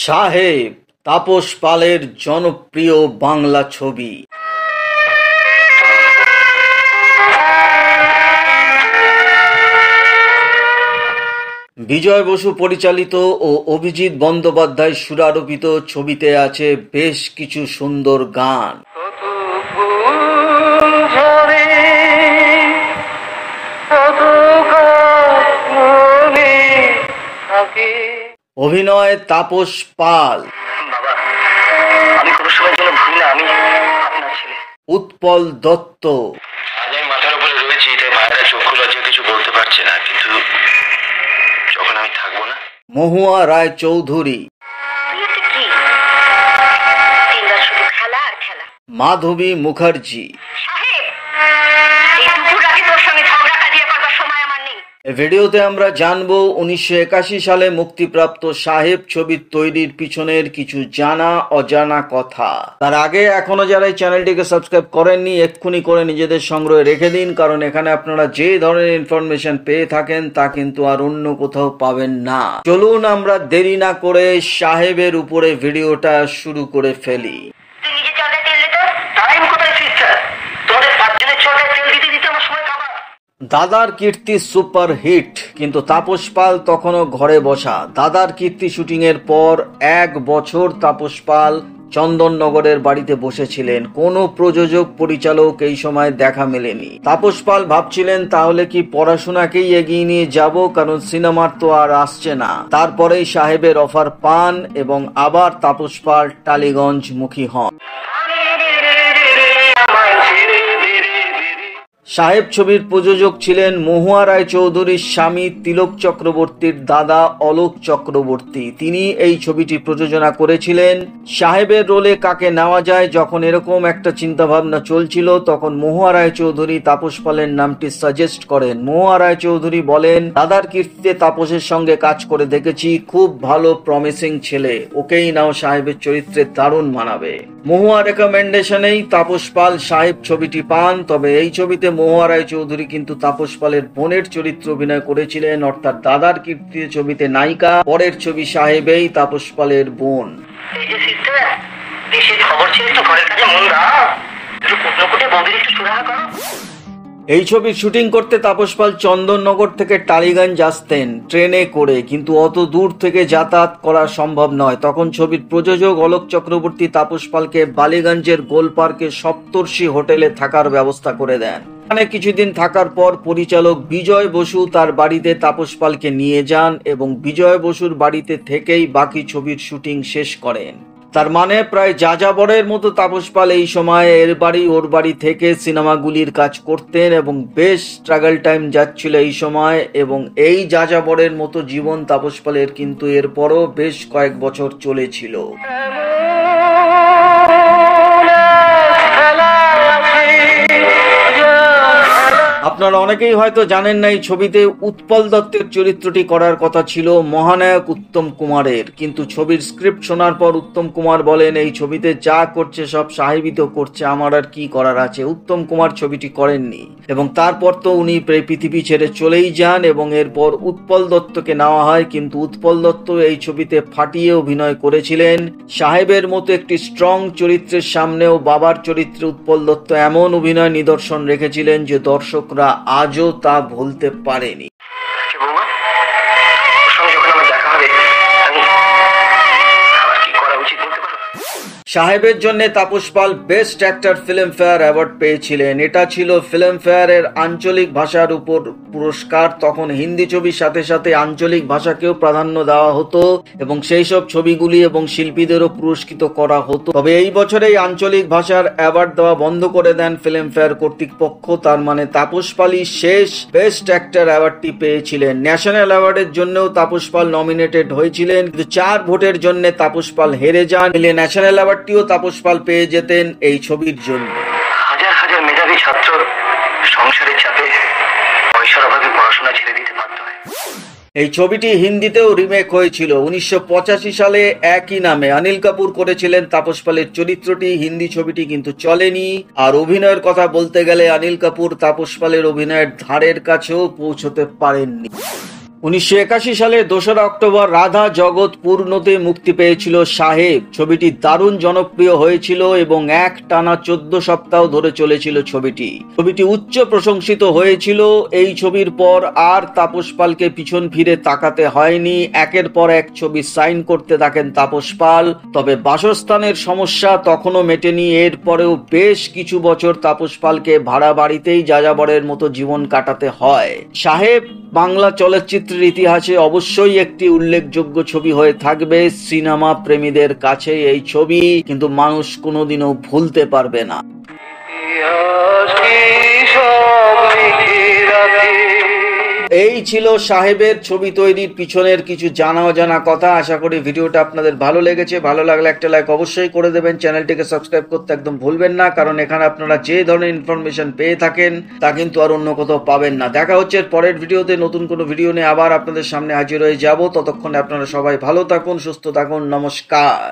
সাহেব তাপস পালের জনপ্রিয় বাংলা ছবি। বিজয় বসু পরিচালিত ও অভিজিৎ বন্দ্যোপাধ্যায় সুরারোপিত ছবিতে আছে বেশ কিছু সুন্দর গান। অভিনয় তাপস পাল, উৎপল দত্ত, মাথার উপরে রয়েছি তাই ভাইরা চক্ষু লজ্জায় কিছু বলতে পারছে না, কিন্তু যখন আমি থাকবো না। মহুয়া রায় চৌধুরী, মাধবী মুখার্জি। ভিডিওতে আমরা জানবো 1981 সালে মুক্তিপ্রাপ্ত সাহেব ছবির তৈরির পিছনের কিছু জানা অজানা কথা। তার আগে এখনো যারা এই চ্যানেলটিকে সাবস্ক্রাইব করেননি এক্ষুনি করে নিজেদের সংগ্রহে রেখে দিন, কারণ এখানে আপনারা যে ধরনের ইনফরমেশন পেয়ে থাকেন তা কিন্তু আর অন্য কোথাও পাবেন না। চলুন আমরা দেরি না করে সাহেবের উপরে ভিডিওটা শুরু করে ফেলি। দাদার কীর্তি সুপার হিট, কিন্তু তাপস পাল তখনও ঘরে বসা। দাদার কীর্তি শুটিং এর পর 1 বছর তাপস পাল চন্দননগরের বাড়িতে বসেছিলেন। কোনো প্রযোজক পরিচালক এই সময় দেখা মেলেনি। তাপস পাল ভাবছিলেন তাহলে কি পড়াশোনাকেই এগিয়ে নিয়ে যাব, কারণ সিনেমার তো আর আসছে না। তারপরেই সাহেবের অফার পান এবং আবার তাপস পাল টালিগঞ্জ মুখী হন। সাহেব ছবির প্রযোজক ছিলেন মহুয়া রায় চৌধুরীর স্বামী তিলক চক্রবর্তীর দাদা অলোক চক্রবর্তী। তিনি এই ছবিটি প্রযোজনা করেছিলেন। সাহেবের রোলে কাকে নেওয়া যায় যখন এরকম একটা চিন্তাভাবনা চলছিল, তখন মহুয়া রায় চৌধুরী তাপস পালের নামটি সাজেস্ট করেন। মহুয়া রায় চৌধুরী বলেন, দাদার কীর্তিতে তাপসের সঙ্গে কাজ করে দেখেছি, খুব ভালো প্রমিসিং ছেলে, ওকেই নাও, সাহেবের চরিত্রে দারুণ মানাবে। মহুয়া রেকমেন্ডেশনেই তাপস পাল সাহেব ছবিটি পান। তবে এই ছবিতে মহুয়া রায় চৌধুরী কিন্তু তাপস পালের বোনের চরিত্র অভিনয় করেছিলেন, অর্থাৎ দাদার কীর্তি ছবিতে নায়িকা, পরের ছবি সাহেবেই তাপস পালের বোন। এই ছবির শুটিং করতে তাপস পাল চন্দননগর থেকে টালিগঞ্জ আসতেন ট্রেনে করে, কিন্তু অত দূর থেকে যাতায়াত করা সম্ভব নয়। তখন ছবির প্রযোজক অলোক চক্রবর্তী তাপস পালকে বালিগঞ্জের গোল পার্কে সপ্তর্ষি হোটেলে থাকার ব্যবস্থা করে দেন। এখানে কিছুদিন থাকার পর পরিচালক বিজয় বসু তার বাড়িতে তাপস পালকে নিয়ে যান এবং বিজয় বসুর বাড়িতে থেকেই বাকি ছবির শুটিং শেষ করেন। তার মানে প্রায় যাযাবরের মতো তাপস পাল এই সময় এর বাড়ি ওর বাড়ি থেকে সিনেমাগুলির কাজ করতেন এবং বেশ স্ট্রাগল টাইম যাচ্ছিল এই সময়। এবং এই যাযাবরের মতো জীবন তাপস পালের কিন্তু এরপরও বেশ কয়েক বছর চলেছিল। আপনারা অনেকেই হয়তো জানেন না, এই ছবিতে উৎপল দত্তের চরিত্রটি করার কথা ছিল মহানায়ক উত্তম কুমারের, কিন্তু ছবির স্ক্রিপ্ট শোনার পর উত্তম কুমার বলেন, এই ছবিতে যা করছে সব সাহেবই তো করছে, আমার আর কি করার আছে। উত্তম কুমার ছবিটি করেননি এবং তারপর তো উনি পৃথিবী ছেড়ে চলেই যান এবং এরপর উৎপল দত্তকে নেওয়া হয়। কিন্তু উৎপল দত্ত এই ছবিতে ফাটিয়ে অভিনয় করেছিলেন। সাহেবের মতো একটি স্ট্রং চরিত্রের সামনেও বাবার চরিত্রে উৎপল দত্ত এমন অভিনয় নিদর্শন রেখেছিলেন যে দর্শকরা আজও তা ভুলতে পারেনি। সাহেবের জন্য Tapas Pal best actor Filmfare award পেয়েছিলেন। এটা ছিল ফিল্মফেয়ারের আঞ্চলিক ভাষার উপর পুরস্কার। তখন হিন্দি ছবির সাথে সাথে আঞ্চলিক ভাষাকেও প্রাধান্য দেওয়া হতো এবং সেই সব ছবিগুলি এবং শিল্পীদেরও পুরস্কৃত করা হতো। তবে এই বছরেই আঞ্চলিক ভাষার অ্যাওয়ার্ড দেওয়া বন্ধ করে দেন ফিল্মফেয়ার কর্তৃপক্ষ। তার মানে তাপস পালই শেষ বেস্ট অ্যাক্টর অ্যাওয়ার্ডটি পেয়েছিলেন। ন্যাশনাল অ্যাওয়ার্ডের জন্যও তাপস পাল নমিনেটেড হয়েছিলেন, কিন্তু 4 ভোটের জন্য তাপস পাল হেরে যান। ন্যাশনাল অ্যাওয়ার্ডটিও তাপস পাল পেয়ে যেতেন এই ছবির জন্য। হাজার হাজার মেধাবী ছাত্র সংসারের চাপে পয়সার অভাবে পড়াশোনা ছেড়ে দিতে বাধ্য হয়। এই ছবিটি হিন্দিতেও রিমেক হয়েছিল 1985 সালে। একই নামে অনিল কাপুর করেছিলেন তাপস পালের চরিত্রটি। হিন্দি ছবিটি কিন্তু চলেনি। আর অভিনয়ের কথা বলতে গেলে অনিল কাপুর তাপস পালের অভিনয়ের ধারের কাছেও পৌঁছতে পারেননি। 1981 সালে 2রা অক্টোবর রাধা জগৎ পূর্ণতে মুক্তি পেয়েছিল সাহেব। ছবিটি দারুণ জনপ্রিয় হয়েছিল এবং টানা 14 সপ্তাহ ধরে চলেছিল ছবিটি উচ্চ প্রশংসিত হয়েছিল। এই ছবির পর আর তাপস পালকে পিছন ফিরে তাকাতে হয়নি। একের পর এক ছবি সাইন করতে থাকেন তাপস পাল। তবে বাসস্থানের সমস্যা তখনও মেটেনি। এরপরেও বেশ কিছু বছর তাপস পালকে ভাড়া বাড়িতেই যাযাবরের মতো জীবন কাটাতে হয়। সাহেব বাংলা চলচ্চিত্রের ইতিহাসে অবশ্যই একটি উল্লেখযোগ্য ছবি হয়ে থাকবে। সিনেমা প্রেমীদের কাছে এই ছবি কিন্তু মানুষ কোনোদিনও ভুলতে পারবে না। এই ছিল সাহেবের ছবি তৈরির পিছনের কিছু জানা অজানা কথা। আশা করি ভিডিওটা আপনাদের ভালো লেগেছে। ভালো লাগলে একটা লাইক অবশ্যই করে দেবেন। চ্যানেলটিকে সাবস্ক্রাইব করতে একদম ভুলবেন না, কারণ এখানে আপনারা যে ধরনের ইনফরমেশন পেয়ে থাকেন তা কিন্তু আর অন্য কোথাও পাবেন না। দেখা হচ্ছে পরের ভিডিওতে। নতুন কোনো ভিডিও নিয়ে আবার আপনাদের সামনে হাজির হয়ে যাব। ততক্ষণে আপনারা সবাই ভালো থাকুন, সুস্থ থাকুন। নমস্কার।